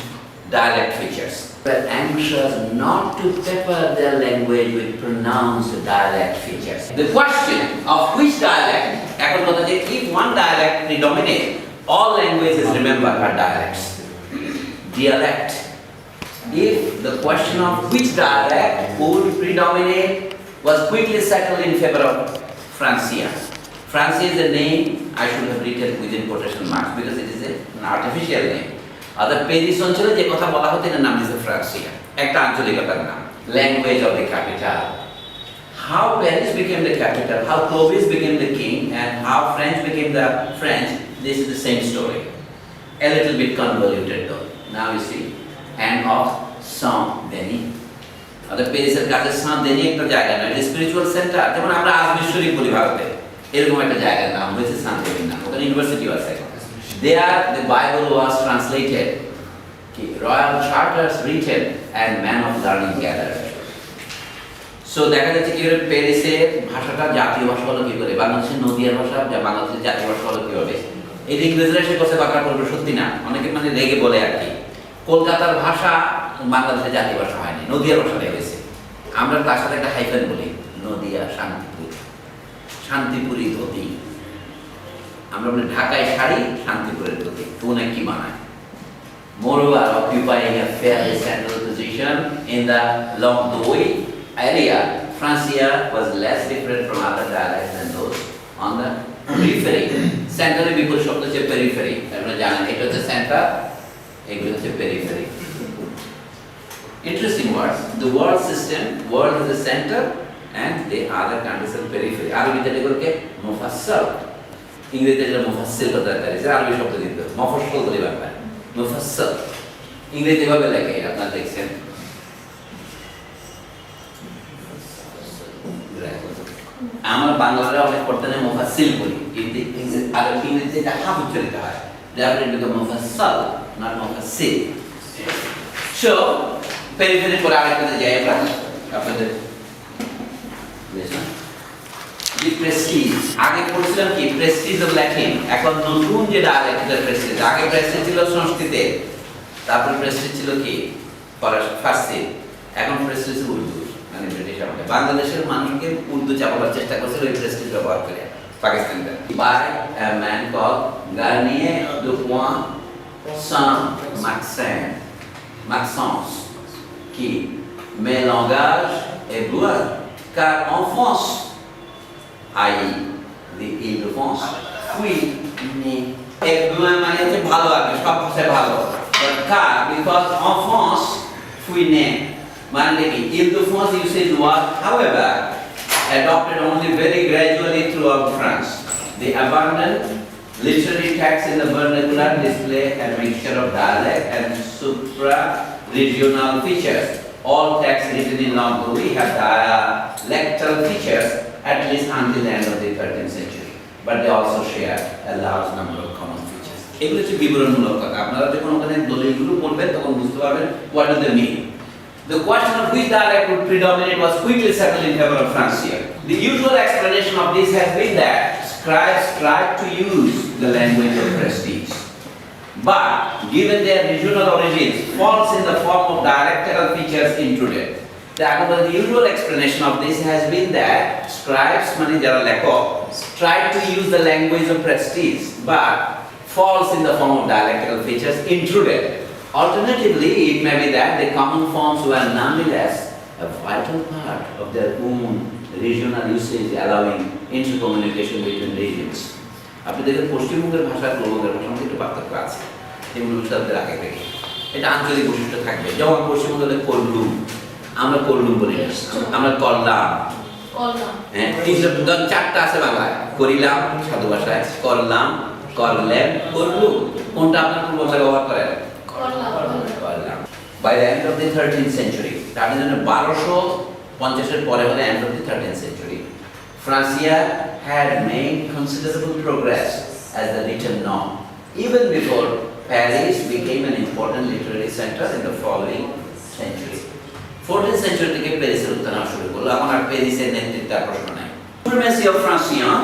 dialect features. were anxious not to pepper their language with pronounced dialect features. The question of which dialect, if one dialect predominates, all languages remember are dialects. Dialect. If the question of which dialect would predominate was quickly settled in favor of Francia. Francia is a name I should have written within quotation marks because it is an artificial name. Other Paris অঞ্চলে যে কথা বলা হতো এর নাম হচ্ছে ফ্রান্সিয়া, একটা আঞ্চলিকতার নাম, language of the capital. How Paris became the capital, how Clovis became the king, and how French became the French, this is the same story. A little bit convoluted though. Now you see, and of Saint-Denis. Other Parisের কাছে Saint-Denis একটা জায়গা না, এটা spiritual centre, যেমন আমরা আজমির শরীফ বলি ভারতে, এরকম একটা জায়গার নাম হয়েছে Saint-Denis নাম, ওখানে ইউনিভার্সিটিও আছে। There the Bible was translated, royal charters written, and men of learning gathered. So দেখা যাচ্ছে কি করে প্যারিসের ভাষাটা জাতীয় ভাষা হলো কি করে, বাংলাদেশের নদিয়ার ভাষা যা বাংলাদেশের জাতীয় ভাষা হলো কিভাবে, এই ইংরেজরা এসে করছে বাংলা করবে, সত্যি না, অনেকে মানে রেগে বলে আর কি, কলকাতার ভাষা বাংলাদেশের জাতীয় ভাষা হয়নি, নদিয়ার ভাষাটাই হয়েছে। আমরা তার সাথে একটা হাইফেন বলি, নদিয়া শান্তিপুর, শান্তিপুরি ধুতি। আমরা বলি ঢাকায় শাড়ি, শান্তিপুরের ধুতি, কোন কি বানায়। Moreover, occupying a fairly central position in the Languedoc area, Francia was less different from other dialects than those on the periphery. Central বিপুল শব্দ হচ্ছে periphery, আপনারা জানেন এটা হচ্ছে সেন্টার, এগুলো হচ্ছে periphery. Interesting words. The world system, world is the center and the other countries are periphery. আরবিতে এগুলোকে মুফাসসাল, ইংরেজিতে এটা মুফাসসিল কথা আছে, আরবি শব্দ দিতে মুফাসসাল বলে বাংলা, মুফাসসাল ইংরেজি ভাবে লেখে আপনারা দেখছেন। আমার বাংলাটা অনেক পড়তে নেই মুফাসসিল বলি, কিন্তু ইংরেজিতে এটা হাফ উচ্চারিত হয়, therefore it becomes মুফাসসাল, not Mufassil. So periphery পরে আরেকটাতে যাই আমরা আপনাদের the prestige. আগে পড়ছিলাম কি prestige of Latin, এখন নতুন যে ডায়ালেক্ট এর prestige, আগে prestige ছিল সংস্কৃতে, তারপর prestige ছিল কি ফার্সি, এখন prestige উর্দু, মানে ব্রিটিশ আমলে বাংলাদেশের মানুষকে উর্দু চাপাবার চেষ্টা করছিল ওই prestige ব্যবহার করে পাকিস্তানটা। By a man called Garnier de Saint-Maxence qui met langage et bois, car en France, i.e. the Île-de-France, fui né. Et bois মানে হচ্ছে ভালো আর কি, সব ভাষায় ভালো, but car because en France fui né মানে কি Île-de-France usage was however adopted only very gradually throughout France. The abundant literary texts in the vernacular display a mixture of dialect and supra-regional features. All texts written in Languedoc have dialectal features at least until the end of the 13th century, but they also share a large number of common features. এগুলো হচ্ছে বিবরণমূলক কথা, আপনারা যখন ওখানে দলিলগুলো পড়বেন তখন বুঝতে পারবেন what do they mean. The question of which dialect would predominate was quickly settled in favor of Francia. The usual explanation of this has been that scribes tried to use the language of prestige, but given their regional origins, falls in the form of dialectal features intruded. The usual explanation of this has been that scribes, মানে যারা লেখক, tried to use the language of prestige, but falls in the form of dialectal features intruded. Alternatively, it may be that the common forms were nonetheless a vital part of their own regional usage, allowing intercommunication between regions. আপনি দেখেন পশ্চিমবঙ্গের ভাষা পূর্ববঙ্গের ভাষার মধ্যে একটু পার্থক্য আছে, এগুলো শব্দের আগে থেকে এটা আঞ্চলিক বৈশিষ্ট্য থাকবে। যেমন পশ্চিমবঙ্গে করলুম, আমরা করলুম বলি না, আমরা করলাম, হ্যাঁ চারটা আছে বাংলায়, করিলাম সাধু ভাষায়, করলাম, করলেন, করলুম, কোনটা আপনার পূর্ব ভাষায় ব্যবহার করেন? করলাম। By the end of the 13th century, that is 1250 এর পরে হলে end of the 13th century, Francia had made considerable progress as the written norm, even before Paris became an important literary center in the following century. 14th century থেকে প্যারিসের উত্থান শুরু করলো, এখন আর প্যারিসের নেতৃত্বের প্রশ্ন নাই। Supremacy of Francian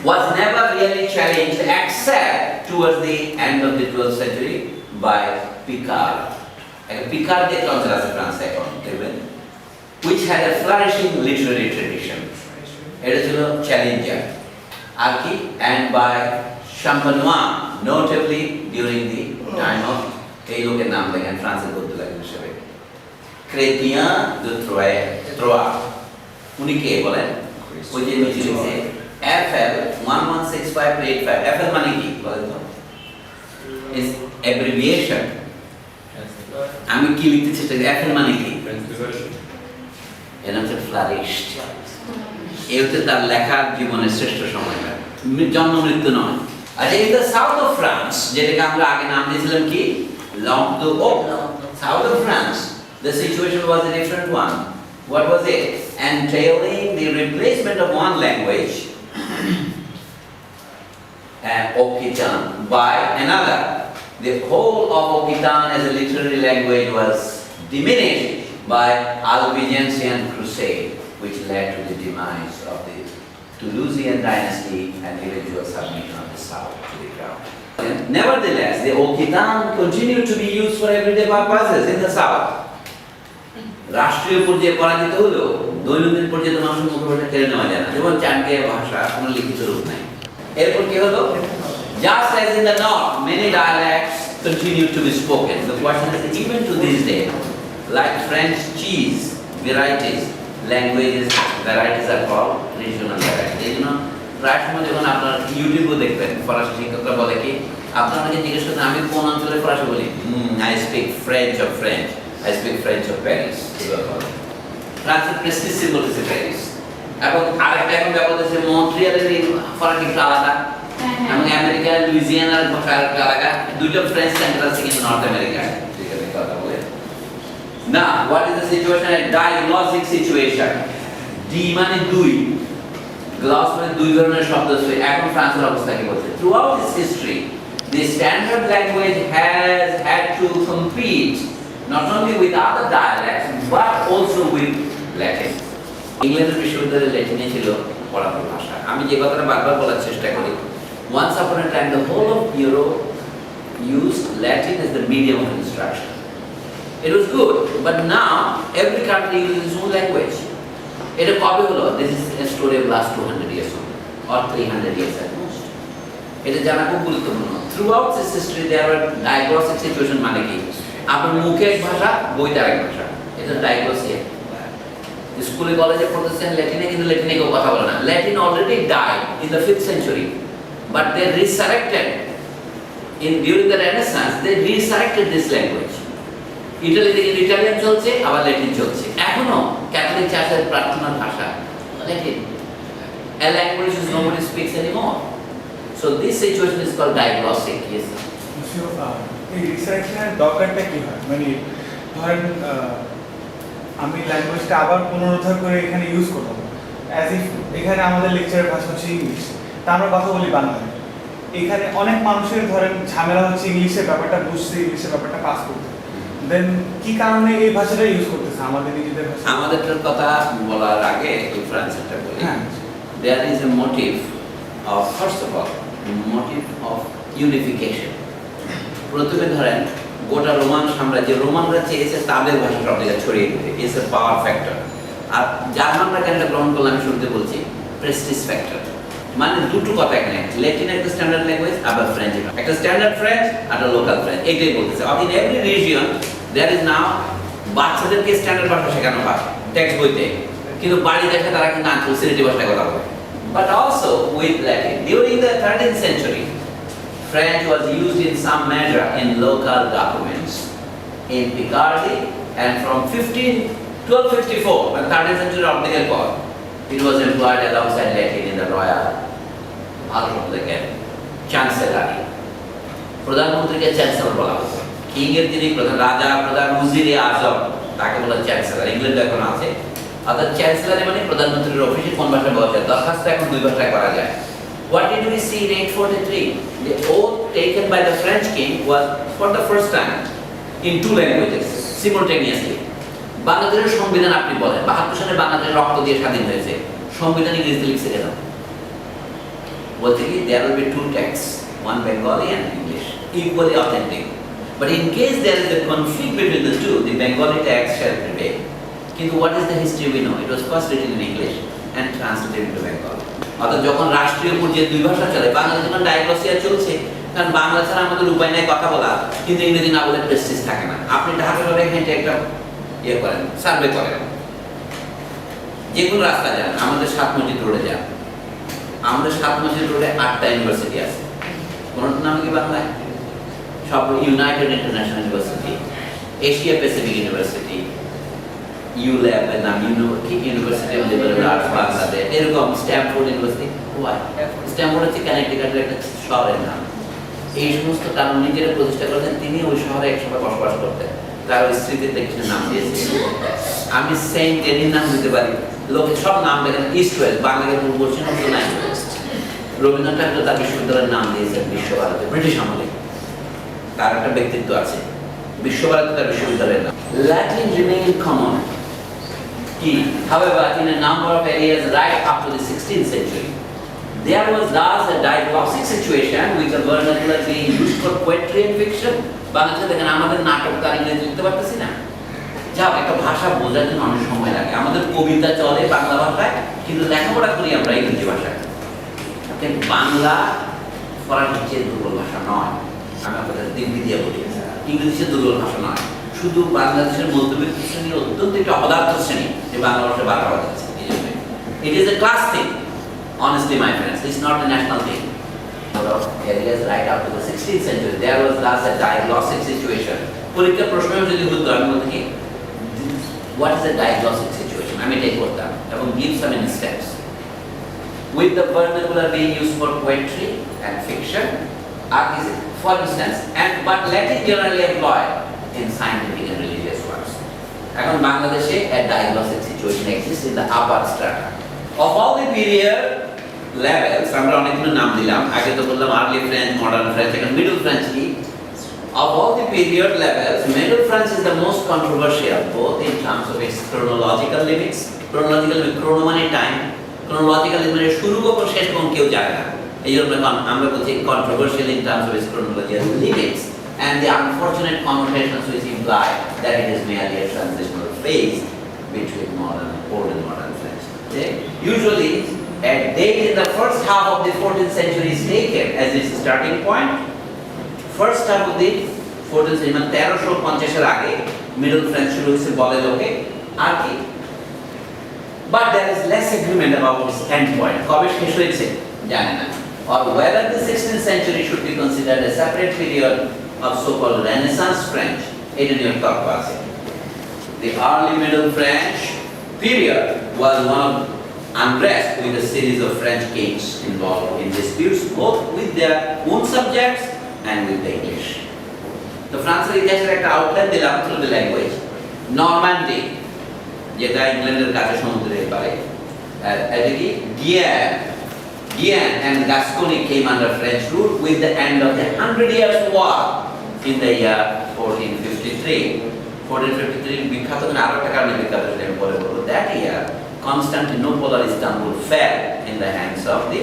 was never really challenged except towards the end of the 12th century by Picard, একটা পিকার্ডে কালচার আছে ফ্রান্সে এখন দেখবেন, which had a flourishing literary tradition. এটা ছিল চ্যালেঞ্জার আর কি, and by Champenois notably during the time of, এই লোকের নাম দেখেন ফ্রান্সের বলতে লাগেন হিসেবে, Chrétien de Troyes, উনি কে বলেন? ওই যে নিচে লিখছে FL 116585, FL মানে কি বলেন তো? is abbreviation. আমি কি লিখতে চেষ্টা করি, FL মানে কি? এর নাম হচ্ছে ফ্লারিশড। এই হচ্ছে তার লেখার জীবনের শ্রেষ্ঠ সময়টা, জন্ম মৃত্যু নয়। আচ্ছা, in the south of France, যেটাকে আমরা আগে নাম দিয়েছিলাম কি Languedoc, south of France, the situation was a different one. What was it? Entailing the replacement of one language, Occitan, by another. The whole of Occitan as a literary language was diminished by Albigensian crusade, which led to the demise of the Toulousian dynasty and eventual submission of the south to the crown. Nevertheless, the Occitan continued to be used for everyday purposes in the south. রাষ্ট্রীয় পর্যায়ে পরাজিত হলো, দৈনন্দিন পর্যায়ে মানুষের মুখে কেড়ে নেওয়া যায় না, যেমন চানকে ভাষা কোনো লিখিত রূপ নাই। এরপর কি হলো? Just as in the north, many dialects continue to be spoken. The question is, even to this day, like French cheese varieties, varieties are called regional varieties. You know, প্রায় সময় যখন আপনার ইউটিউবে দেখবেন ফরাসি শিক্ষকরা বলে কি, আপনারা আমাকে জিজ্ঞেস করতেন আমি কোন অঞ্চলে ফরাসি বলি, I speak French of French, I speak French of Paris. ফ্রান্সের প্রেস্টিজ সিম্বল হচ্ছে প্যারিস। এবং আরেকটা এখন ব্যাপার হচ্ছে মন্ট্রিয়ালের ফরাসি একটু আলাদা, এবং আমেরিকা লুইজিয়ানার ভাষা আরেকটা আলাদা। দুইটা ফ্রেঞ্চ সেন্টার আছে কিন্তু নর্থ আমেরিকায়, ঠিক আছে কথা বলে না। What is the situation? Diagnostic situation. D মানে দুই, গ্লাস মানে দুই ধরনের শব্দ আছে। এখন ফ্রান্সের অবস্থা কি বলছে? Throughout its history, the standard language has had to compete not only with other dialects but also with Latin. ইংল্যান্ডের বিশ্ববিদ্যালয়ে ল্যাটিনে ছিল পড়ানোর ভাষা। আমি যে কথাটা বারবার বলার চেষ্টা করি, once upon a time the whole of Europe used Latin as the medium of instruction. It was good, but now every country uses its own language. এটা কবে হলো? This is a story of last 200 years or 300 years at most. এটা জানা খুব গুরুত্বপূর্ণ। Throughout this history there were dialectic situation, মানে কি আপনার মুখে এক ভাষা, বইতে আরেক ভাষা, এটা ডাইগ্লোসিয়া। স্কুলে কলেজে পড়তেছেন ল্যাটিনে, কিন্তু ল্যাটিনে কেউ কথা বলে না। Latin already died in the 5th century, but they resurrected during the Renaissance. They resurrected this language. ইটালিতে ইটালিয়ান চলছে, আবার ল্যাটিন চলছে। এখনো ক্যাথলিক চার্চের প্রার্থনার ভাষা Latin, a language which nobody speaks anymore. So this situation is called diagnostic. Yes. এই রিসার্চের দরকারটা কি হয়? মানে ধরেন আমি ল্যাঙ্গুয়েজটা আবার পুনরুদ্ধার করে এখানে ইউজ করব, অ্যাজ ইফ এখানে আমাদের লেকচারের ভাষা হচ্ছে ইংলিশ, তা আমরা কথা বলি বাংলায়। এখানে অনেক মানুষের ধরেন ঝামেলা হচ্ছে ইংলিশের ব্যাপারটা বুঝতে, ইংলিশের ব্যাপারটা পাস করতে, দেন কি কারণে এই ভাষাটা ইউজ করতেছে আমাদের নিজেদের ভাষা? আমাদেরটার কথা বলার আগে এই ফ্রান্সেরটা বলি। There is a motive of, first of all, motive of unification. প্রথমে ধরেন গোটা রোমান সাম্রাজ্য, রোমানরা চেয়েছে তাদের ভাষা সব জায়গায় ছড়িয়ে দিতে, ইটস এ পাওয়ার ফ্যাক্টর। আর জার্মানরা কেন গ্রহণ করলে আমি শুনতে বলছি প্রেস্টিজ ফ্যাক্টর। মানে দুটো কথা এখানে, ল্যাটিন একটা স্ট্যান্ডার্ড ল্যাঙ্গুয়েজ, আবার ফ্রেঞ্চ একটা স্ট্যান্ডার্ড ফ্রেঞ্চ আর লোকাল ফ্রেঞ্চ, এটাই বলতেছে। In every region there is now, বাচ্চাদেরকে স্ট্যান্ডার্ড ভাষা শেখানো হয় টেক্সট বইতে, কিন্তু বাড়ি দেখে তারা কিন্তু আঞ্চলিক ভাষায় কথা বলে। But also with Latin, during the 13th century, French was used in some measure in local documents in Picardy, and from 1254, when 13th century of the Empire, it was employed alongside Latin in the royal chancellery. প্রধানমন্ত্রীকে chancellor বলা হতো, king এর যিনি প্রধান রাজা, প্রধান উজিরে আজম, তাকে বলা চ্যান্সেলর। ইংল্যান্ডে এখন আছে, অর্থাৎ চ্যান্সেলর মানে প্রধানমন্ত্রীর অফিসে কোন ভাষায় বলা যায়, দরখাস্ত এখন দুই ভাষায় করা যায়। What did we see in 843? The oath taken by the French king was for the first time in two languages simultaneously. বাংলাদেশের সংবিধান আপনি বলেন 72 সালে বাংলাদেশ রক্ত দিয়ে স্বাধীন হয়েছে, সংবিধান ইংরেজিতে লিখছে কেন? বলতে কি there will be two texts, one Bengali and English, equally authentic. But in case there is a conflict between the two, the Bengali text shall prevail. কিন্তু what is the history we know? It was first written in English and translated into Bengali. অর্থাৎ যখন রাষ্ট্রীয় পর্যায়ে দুই ভাষা চলে, বাংলা যখন ডায়াগ্নোসিয়া চলছে, কারণ বাংলা ছাড়া আমাদের উপায় নাই কথা বলা, কিন্তু ইংরেজি না বলে প্রেস্টিজ থাকে না। আপনি ঢাকা শহরে হেঁটে একটা করেন, সার্ভে করেন, যে কোনো রাস্তা যান, আমাদের 7 মসজিদ রোডে যান, আমাদের 7 মসজিদ রোডে 8টা ইউনিভার্সিটি আছে, কোনটার নাম কি বাংলায়? সব United international university, Asia Pacific university, ULAB এর নাম university of liberal arts Bangladesh, এরকম স্ট্যামফোর্ড ইউনিভার্সিটি। স্ট্যামফোর্ড হচ্ছে কানেক্টিকাটের একটা শহরের নাম। এই সমস্ত কারণ নিজেরা প্রতিষ্ঠা করেছেন, তিনি ওই শহরে একসময় বসবাস করতেন, তার ওই স্মৃতিতে কিছু নাম দিয়েছেন। আমি সেন্ট ডেনির নাম দিতে পারি, লোকে সব নাম দেখেন, ইস্ট ওয়েস্ট, বাংলাকে পূর্ব পশ্চিম অংশ নাই। রবীন্দ্রনাথ ঠাকুর তার বিশ্ববিদ্যালয়ের নাম দিয়েছেন বিশ্বভারতী, ব্রিটিশ আমলে। তার একটা ব্যক্তিত্ব আছে, বিশ্বভারতী তার বিশ্ববিদ্যালয়ের নাম। Latin remained common. However, in a number of areas right up to the 16th century, there was thus a diglossic situation with the vernacular being used for poetry and fiction. বাংলাদেশে দেখেন আমাদের নাটক তার ইংরেজি লিখতে পারতেছি না, যা একটা ভাষা বোঝার জন্য অনেক সময় লাগে। আমাদের কবিতা চলে বাংলা ভাষায়, কিন্তু লেখাপড়া করি আমরা ইংরেজি ভাষায়। কিন্তু বাংলা ফরাসির চেয়ে দুর্বল ভাষা নয়, আমি আপনাদের দিব্যি দিয়ে বলি, ইংরেজি চেয়ে দুর্বল ভাষা নয়। শুধু বাংলাদেশের মধ্যবিত্ত শ্রেণী অত্যন্ত একটা অদার্থ শ্রেণী যে বাংলা ভাষা বার করা যাচ্ছে। It is a class thing, honestly my friends, it's not a national thing. Of areas right up to the 16th century, there was thus a diglossic situation. পরীক্ষা প্রশ্ন যদি হতো আমি বলতে কি, what is a diglossic situation? আমি এটাই করতাম এবং give some steps. With the vernacular being used for poetry and fiction, for instance, but Latin generally employed in scientific and religious works. এখন বাংলাদেশে a diglossic situation exists in the upper strata. Of all the period levels, আমরা অনেকগুলো নাম দিলাম, আগে তো বললাম early French, modern French, এখন মিডল ফ্রেঞ্চ কি? Of all the period levels, middle French is the most controversial, both in terms of its chronological limits. Chronological limit, chrono মানে time, chronological limit মানে শুরু কখন শেষ কখন কেউ জানে না। এই জন্য আমরা বলছি controversial in terms of its chronological limits and the unfortunate connotations which imply that it is merely a transitional phase between old and modern French. Okay? Usually, a date in the first half of the 14th century is taken as its starting point. First half of the 14th century, মানে 1350 এর আগে middle French শুরু হয়েছে বলে লোকে, আর কি? But there is less agreement about its end point. কবে শেষ হয়েছে জানে না। Or whether the 16th century should be considered a separate period of so-called Renaissance French. এটা নিয়ে তর্ক আছে। The early Middle French period was one of unrest with a series of French kings involved in disputes both with their own subjects and with the English. তো ফ্রান্সের ইতিহাসের একটা outline দিলাম through the language. Normandy, যেটা ইংল্যান্ডের কাছে সমুদ্রের পারে, এটা কি Guyenne and Gascony came under French rule with the end of the 100 Years' War in the year 1453. 1453 বিখ্যাত আরো একটা কারণে বিখ্যাত সেটা আমি পরে বলবো। That year, Constantinople or Istanbul fell in the hands of the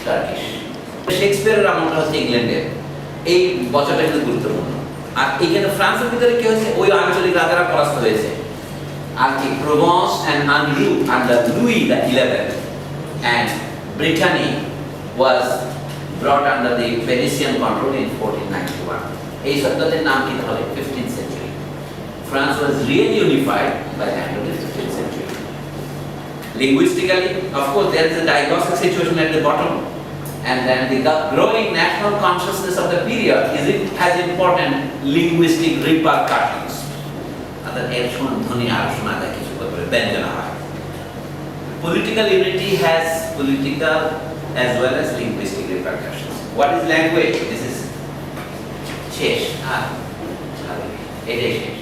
Turkish. শেক্সপিয়ারের আমলটা হচ্ছে ইংল্যান্ডের, এই বছরটা কিন্তু গুরুত্বপূর্ণ। আর এখানে ফ্রান্সের ভিতরে কি হয়েছে, ওই আঞ্চলিক রাজারা পরাস্ত হয়েছে। আর কি প্রভেন্স and Anjou under Louis the 11th and Brittany was brought under the Venetian control in 1491. এই শব্দটির নাম কি তাহলে 15th century. France was really unified by the end of the 15th century. Linguistically, of course, there is a diglossic situation at the bottom, and then the growing national consciousness of the period has important linguistic repercussions. অর্থাৎ এর ধ্বনি আর শোনা যায় কিছু করে ব্যঞ্জনা হয়। Political unity has political as well as linguistic repercussions. What is language? This is শেষ, এটাই শেষ।